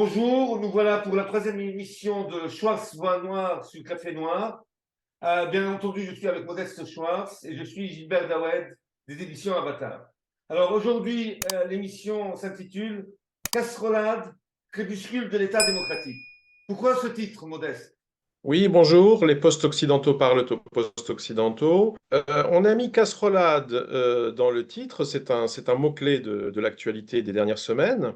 Bonjour, nous voilà pour la troisième émission de Schwartz Voix Noire sur Café Noir. Bien entendu, je suis avec Modeste Schwartz et je suis Gilbert Dawed des éditions Avatar. Alors aujourd'hui, l'émission s'intitule Casserolade, crépuscule de l'État démocratique. Pourquoi ce titre, Modeste? Oui, bonjour, les post-occidentaux parlent aux post-occidentaux. On a mis casserolade dans le titre, c'est un mot-clé de l'actualité des dernières semaines.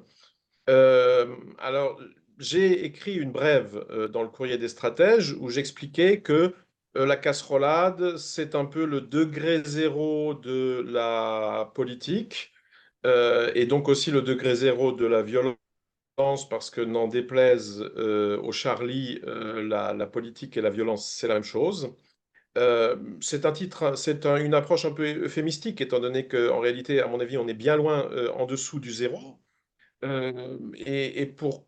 Alors, j'ai écrit une brève dans le Courrier des stratèges où j'expliquais que la casserolade, c'est un peu le degré zéro de la politique et donc aussi le degré zéro de la violence parce que n'en déplaise au Charlie, la politique et la violence, c'est la même chose. C'est un titre, une approche un peu euphémistique, étant donné qu'en réalité, à mon avis, on est bien loin en dessous du zéro. Et pour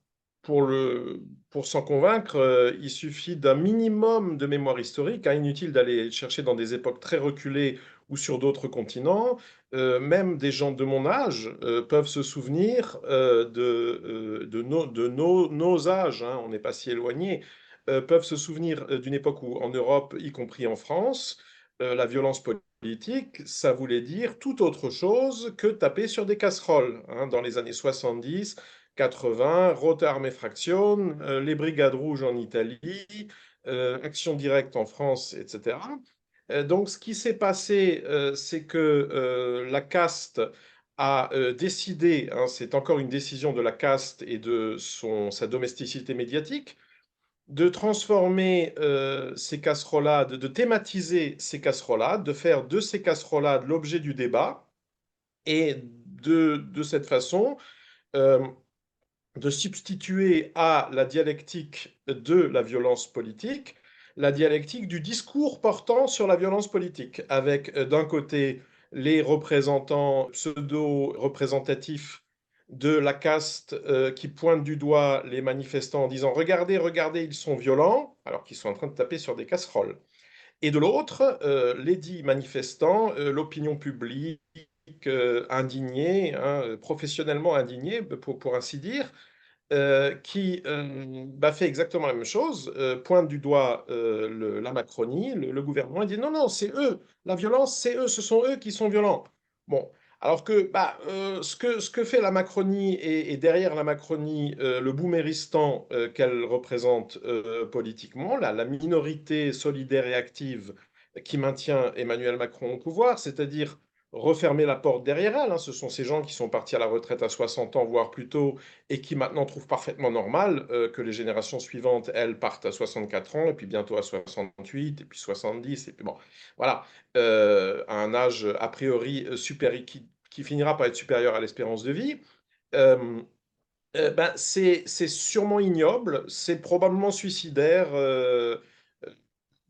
s'en convaincre, il suffit d'un minimum de mémoire historique, hein, inutile d'aller chercher dans des époques très reculées ou sur d'autres continents. Même des gens de mon âge peuvent se souvenir nos âges, hein, on n'est pas si éloignés, peuvent se souvenir d'une époque où, en Europe, y compris en France, la violence politique, ça voulait dire tout autre chose que taper sur des casseroles, hein. Dans les années 70, 80, Rota Armee Fraction, les Brigades Rouges en Italie, Action Directe en France, etc. Donc, ce qui s'est passé, c'est que la caste a décidé, hein, c'est encore une décision de la caste et de sa domesticité médiatique, de transformer ces casserolades, de thématiser ces casserolades, de faire de ces casserolades l'objet du débat, et de cette façon, euh, de substituer à la dialectique de la violence politique, la dialectique du discours portant sur la violence politique, avec d'un côté les représentants pseudo-représentatifs de la caste qui pointent du doigt les manifestants en disant regardez, regardez, ils sont violents, alors qu'ils sont en train de taper sur des casseroles. Et de l'autre, les dits manifestants, l'opinion publique indignée, hein, professionnellement indignée, pour ainsi dire, qui fait exactement la même chose, pointe du doigt la Macronie, le gouvernement, et dit non, non, c'est eux, la violence, c'est eux, ce sont eux qui sont violents. Bon, alors que ce que fait la Macronie et derrière la Macronie, le booméristan qu'elle représente politiquement, la minorité solidaire et active qui maintient Emmanuel Macron au pouvoir, c'est-à-dire refermer la porte derrière elle, hein. Ce sont ces gens qui sont partis à la retraite à 60 ans, voire plus tôt, et qui maintenant trouvent parfaitement normal que les générations suivantes, elles, partent à 64 ans, et puis bientôt à 68, et puis 70, et puis bon, voilà, à un âge a priori qui finira par être supérieur à l'espérance de vie. Euh, c'est sûrement ignoble, c'est probablement suicidaire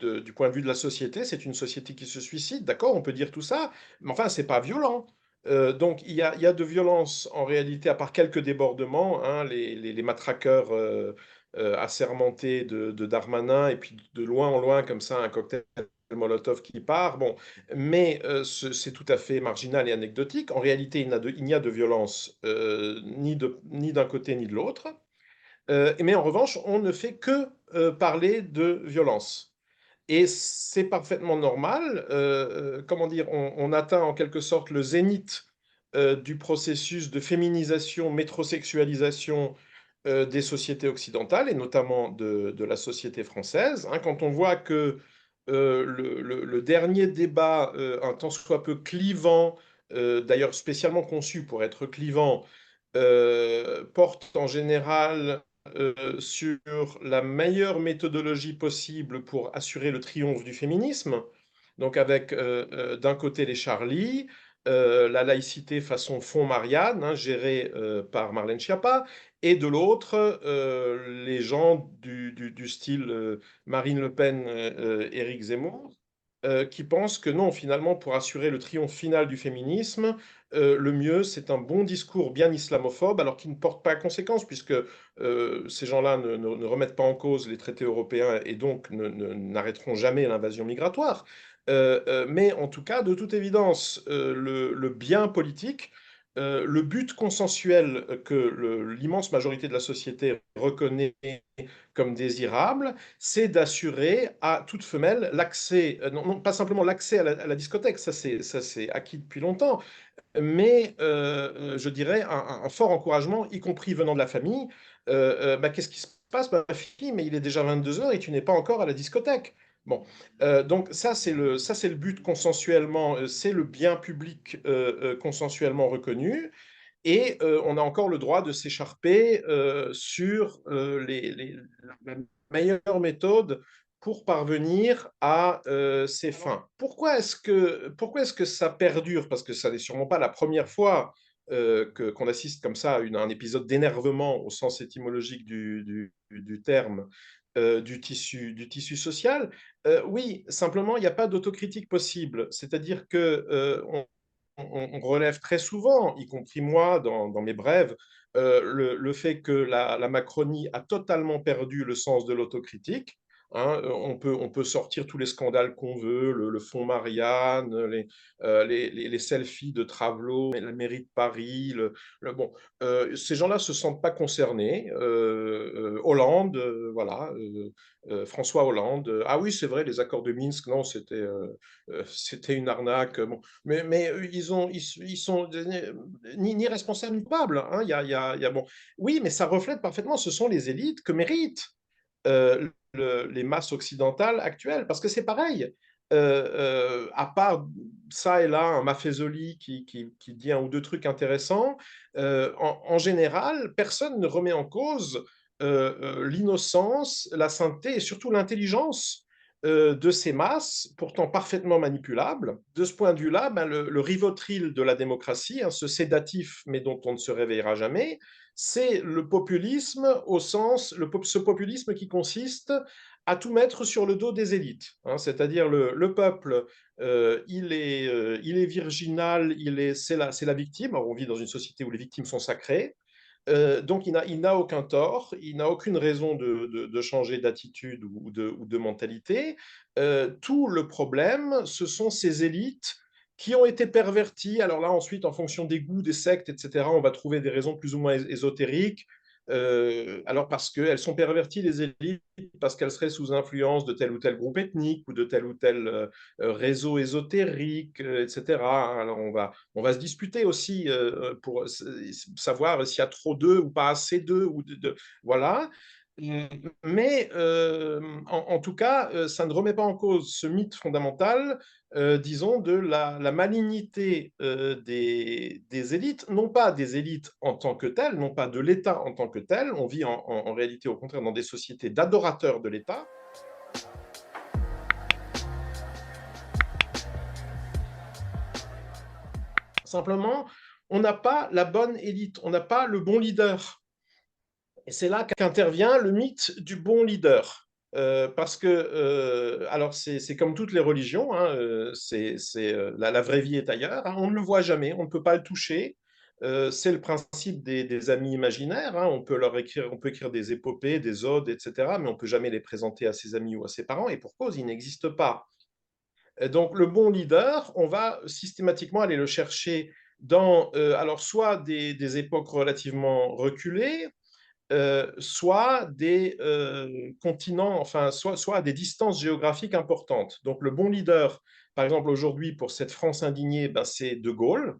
du point de vue de la société. C'est une société qui se suicide, d'accord, on peut dire tout ça, mais enfin, c'est pas violent. Donc, il y a de violence en réalité, à part quelques débordements, hein, les matraqueurs assermentés de Darmanin, et puis de loin en loin, comme ça, un cocktail Molotov qui part. Bon, mais c'est tout à fait marginal et anecdotique. En réalité, il n'y a de violence ni d'un côté ni de l'autre. Mais en revanche, on ne fait que parler de violence. Et c'est parfaitement normal. Comment dire, on atteint en quelque sorte le zénith du processus de féminisation, métrosexualisation des sociétés occidentales, et notamment de la société française, hein. Quand on voit que le dernier débat, un tant soit peu clivant, d'ailleurs spécialement conçu pour être clivant, porte en général sur la meilleure méthodologie possible pour assurer le triomphe du féminisme. Donc avec d'un côté les Charlie, la laïcité façon Fonds Marianne, hein, gérée par Marlène Schiappa, et de l'autre les gens du style Marine Le Pen, Éric Zemmour, qui pensent que non, finalement, pour assurer le triomphe final du féminisme, le mieux, c'est un bon discours bien islamophobe, alors qui ne porte pas à conséquence, puisque ces gens-là ne remettent pas en cause les traités européens et donc n'arrêteront jamais l'invasion migratoire. Mais en tout cas, de toute évidence, le bien politique le but consensuel que l'immense majorité de la société reconnaît comme désirable, c'est d'assurer à toute femelle l'accès, non, non, pas simplement l'accès à la discothèque, ça c'est acquis depuis longtemps, mais je dirais un fort encouragement, y compris venant de la famille. Bah, qu'est-ce qui se passe, ma fille? Mais il est déjà 22 heures et tu n'es pas encore à la discothèque. Bon, donc ça c'est le but consensuellement, c'est le bien public consensuellement reconnu. Et on a encore le droit de s'écharper sur la meilleure méthode pour parvenir à ces fins. Pourquoi est-ce que ça perdure? Parce que ça n'est sûrement pas la première fois qu'on assiste comme ça à un épisode d'énervement au sens étymologique du terme du tissu social. Oui, simplement, il n'y a pas d'autocritique possible. C'est-à-dire que on relève très souvent, y compris moi dans mes brèves, le fait que la Macronie a totalement perdu le sens de l'autocritique. Hein. On peut sortir tous les scandales qu'on veut, le fonds Marianne, les selfies de Travelo, la mairie de Paris. Bon, ces gens-là se sentent pas concernés. Hollande, voilà, François Hollande. Ah oui, c'est vrai, les accords de Minsk, non, c'était une arnaque. Bon, mais ils sont ni responsables ni coupables. Hein. Bon. Oui, mais ça reflète parfaitement, ce sont les élites que méritent les masses occidentales actuelles, parce que c'est pareil. À part ça et là, un Maffezoli qui dit un ou deux trucs intéressants, en général, personne ne remet en cause l'innocence, la sainteté et surtout l'intelligence de ces masses, pourtant parfaitement manipulables. De ce point de vue-là, ben, le rivotril de la démocratie, hein, ce sédatif mais dont on ne se réveillera jamais, c'est le populisme au sens, ce populisme qui consiste à tout mettre sur le dos des élites. Hein, c'est-à-dire le peuple, il est virginal, c'est la victime. Alors, on vit dans une société où les victimes sont sacrées. Donc, il n'a aucun tort, il n'a aucune raison de changer d'attitude ou de mentalité. Tout le problème, ce sont ces élites qui ont été perverties. Alors là, ensuite, en fonction des goûts, des sectes, etc., on va trouver des raisons plus ou moins ésotériques. Alors parce qu'elles sont perverties, les élites, parce qu'elles seraient sous influence de tel ou tel groupe ethnique ou de tel ou tel réseau ésotérique, etc. Alors on va se disputer aussi pour savoir s'il y a trop d'eux ou pas assez d'eux. Voilà. Mais en tout cas, ça ne remet pas en cause ce mythe fondamental, disons, de la malignité des élites, non pas des élites en tant que telles, non pas de l'État en tant que tel. On vit en réalité, au contraire, dans des sociétés d'adorateurs de l'État. Simplement, on n'a pas la bonne élite, on n'a pas le bon leader. Et c'est là qu'intervient le mythe du bon leader. Parce que, alors c'est comme toutes les religions, hein, la vraie vie est ailleurs, hein, on ne le voit jamais, on ne peut pas le toucher. C'est le principe des amis imaginaires, hein, on peut écrire des épopées, des odes, etc., mais on ne peut jamais les présenter à ses amis ou à ses parents, et pour cause, ils n'existent pas. Donc le bon leader, on va systématiquement aller le chercher dans, alors soit des époques relativement reculées, soit des continents, enfin, soit à des distances géographiques importantes. Donc, le bon leader, par exemple, aujourd'hui, pour cette France indignée, ben, c'est De Gaulle,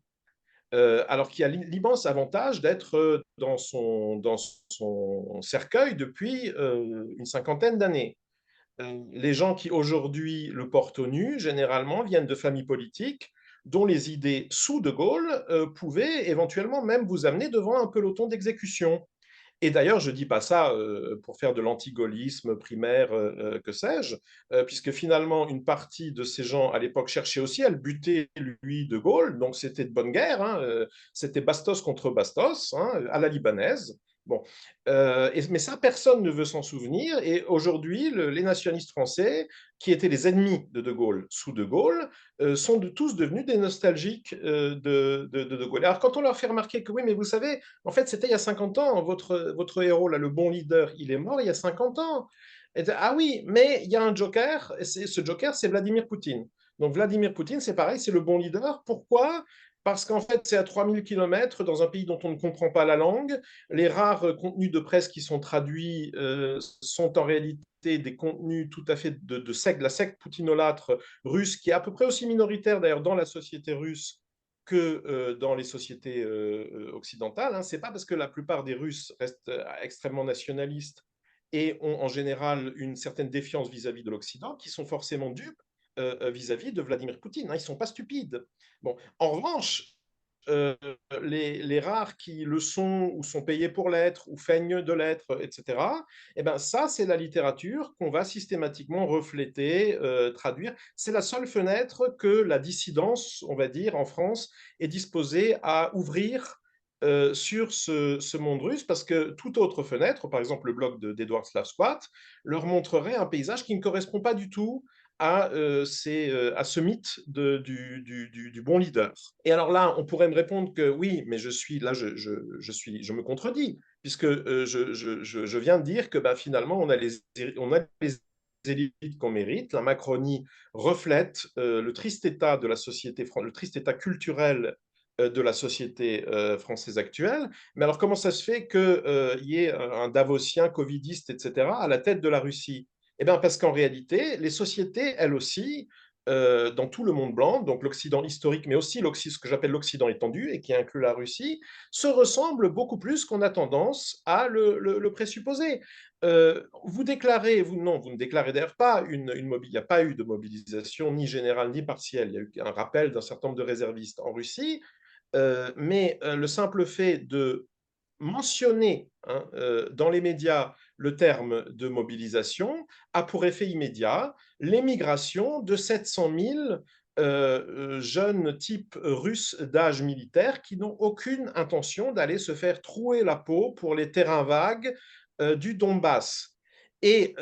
alors qu'il a l'immense avantage d'être dans son cercueil depuis une cinquantaine d'années. Les gens qui aujourd'hui le portent au nu, généralement, viennent de familles politiques dont les idées sous De Gaulle pouvaient éventuellement même vous amener devant un peloton d'exécution. Et d'ailleurs, je ne dis pas ça pour faire de l'antigaullisme primaire, que sais-je, puisque finalement, une partie de ces gens à l'époque cherchaient aussi à le buter, lui, De Gaulle, donc c'était de bonne guerre, hein, c'était Bastos contre Bastos, hein, à la libanaise. Bon, mais ça, personne ne veut s'en souvenir. Et aujourd'hui, les nationalistes français, qui étaient les ennemis de De Gaulle sous De Gaulle, sont tous devenus des nostalgiques de Gaulle. Alors, quand on leur fait remarquer que oui, mais vous savez, en fait, c'était il y a 50 ans, votre héros, là, le bon leader, il est mort il y a 50 ans. Ah oui, mais il y a un joker, et ce joker, c'est Vladimir Poutine. Donc Vladimir Poutine, c'est pareil, c'est le bon leader. Pourquoi? parce qu'en fait, c'est à 3000 km dans un pays dont on ne comprend pas la langue. Les rares contenus de presse qui sont traduits sont en réalité des contenus tout à fait de la secte poutinolâtre russe, qui est à peu près aussi minoritaire d'ailleurs dans la société russe que dans les sociétés occidentales. Hein. Ce n'est pas parce que la plupart des Russes restent extrêmement nationalistes et ont en général une certaine défiance vis-à-vis de l'Occident qu'ils sont forcément dupes vis-à-vis de Vladimir Poutine. Hein. Ils ne sont pas stupides. Bon, en revanche, euh, les rares qui le sont ou sont payés pour l'être ou feignent de l'être, etc., eh ben, ça, c'est la littérature qu'on va systématiquement refléter, traduire. C'est la seule fenêtre que la dissidence, on va dire, en France, est disposée à ouvrir sur ce monde russe, parce que toute autre fenêtre, par exemple le blog d'Edward Slavsquat, leur montrerait un paysage qui ne correspond pas du tout à ce mythe du bon leader. Et alors là, on pourrait me répondre que oui, mais je me contredis, puisque je viens de dire que bah, finalement, on a les élites qu'on mérite. La Macronie reflète le triste état de la société, le triste état culturel de la société française actuelle. Mais alors, comment ça se fait qu'il y ait un Davosien, covidiste, etc., à la tête de la Russie? Eh bien, parce qu'en réalité, les sociétés, elles aussi, dans tout le monde blanc, donc l'Occident historique, mais aussi ce que j'appelle l'Occident étendu, et qui inclut la Russie, se ressemblent beaucoup plus qu'on a tendance à le présupposer. Non, vous ne déclarez d'ailleurs pas il n'y a pas eu de mobilisation ni générale ni partielle. Il y a eu un rappel d'un certain nombre de réservistes en Russie, mais le simple fait de mentionner hein, dans les médias le terme de mobilisation a pour effet immédiat l'émigration de 700 000 jeunes types russes d'âge militaire qui n'ont aucune intention d'aller se faire trouer la peau pour les terrains vagues du Donbass. Et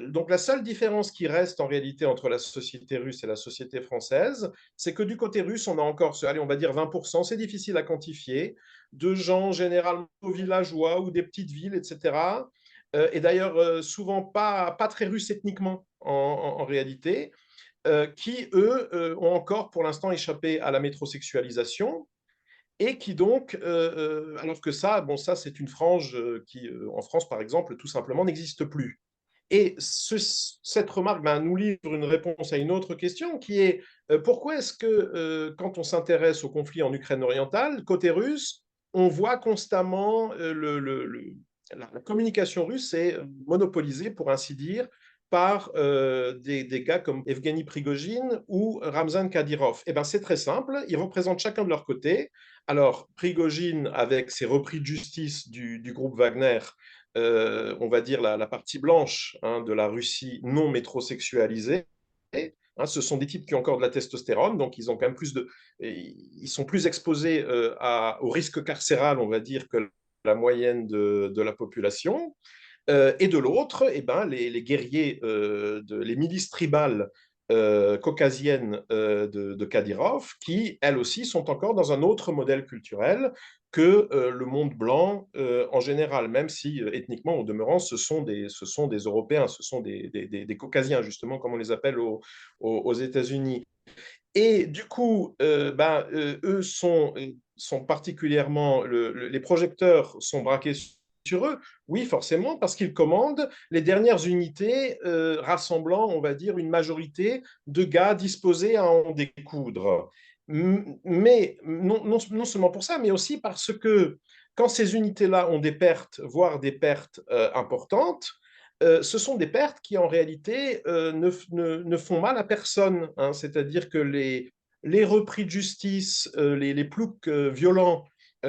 donc la seule différence qui reste en réalité entre la société russe et la société française, c'est que du côté russe, on a encore, allez, on va dire 20%, c'est difficile à quantifier, de gens généralement villageois ou des petites villes, etc. Et d'ailleurs, souvent pas très russes ethniquement en réalité, qui, eux, ont encore pour l'instant échappé à la métrosexualisation et qui donc, alors que ça, bon, ça c'est une frange qui, en France par exemple, tout simplement n'existe plus. Et cette remarque ben, nous livre une réponse à une autre question qui est pourquoi est-ce que quand on s'intéresse au conflit en Ukraine orientale, côté russe, on voit constamment la communication russe est monopolisée, pour ainsi dire, par des gars comme Evgeny Prigogine ou Ramzan Kadyrov. Eh ben, c'est très simple, ils représentent chacun de leur côté. Alors, Prigogine, avec ses repris de justice du groupe Wagner, on va dire, la partie blanche hein, de la Russie non métrosexualisée. Hein, ce sont des types qui ont encore de la testostérone, donc ils ont quand même ils sont plus exposés au risque carcéral, on va dire, que la moyenne de la population. Et de l'autre, eh ben, les guerriers, les milices tribales caucasiennes de Kadyrov, qui, elles aussi, sont encore dans un autre modèle culturel que le monde blanc en général, même si ethniquement, au demeurant, ce sont des Européens, ce sont des Caucasiens, justement, comme on les appelle aux États-Unis. Et du coup, eux sont particulièrement, les projecteurs sont braqués sur eux, oui, forcément, parce qu'ils commandent les dernières unités rassemblant, on va dire, une majorité de gars disposés à en découdre. Mais non seulement pour ça, mais aussi parce que quand ces unités-là ont des pertes, voire des pertes importantes, ce sont des pertes qui en réalité ne font mal à personne. Hein. C'est-à-dire que les repris de justice, les ploucs violents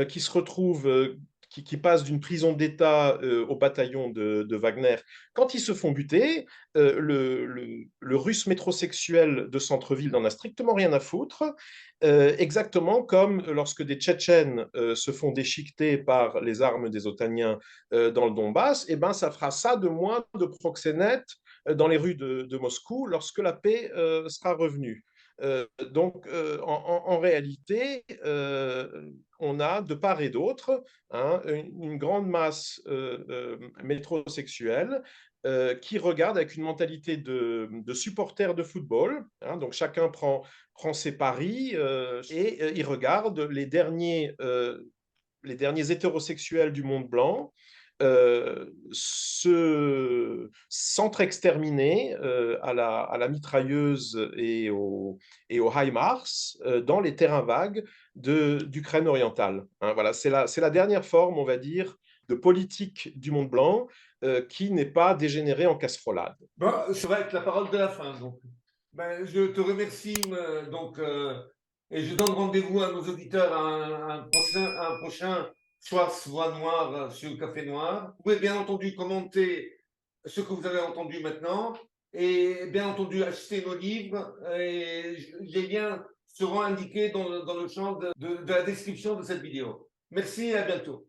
qui se retrouvent, qui passent d'une prison d'État au bataillon de Wagner, quand ils se font buter, le russe métrosexuel de centre-ville n'en a strictement rien à foutre, exactement comme lorsque des Tchétchènes se font déchiqueter par les armes des Otaniens dans le Donbass, eh ben, ça fera ça de moins de proxénètes dans les rues de Moscou lorsque la paix sera revenue. Donc, en réalité, on a de part et d'autre hein, une grande masse métrosexuelle qui regardent avec une mentalité de supporter de football, hein, donc chacun prend ses paris et ils regardent les derniers hétérosexuels du monde blanc s'entre-exterminer à la mitrailleuse et au HIMARS dans les terrains vagues d'Ukraine orientale. Hein, voilà, c'est la dernière forme, on va dire, de politique du monde blanc qui n'est pas dégénérée en casserolade. Bon, ça va être la parole de la fin. Donc, je te remercie. Et je donne rendez-vous à nos auditeurs à un prochain Schwarz Voix Noire sur le Café Noir. Vous pouvez bien entendu commenter ce que vous avez entendu maintenant et bien entendu acheter nos livres. Et les liens seront indiqués dans le champ de la description de cette vidéo. Merci et à bientôt.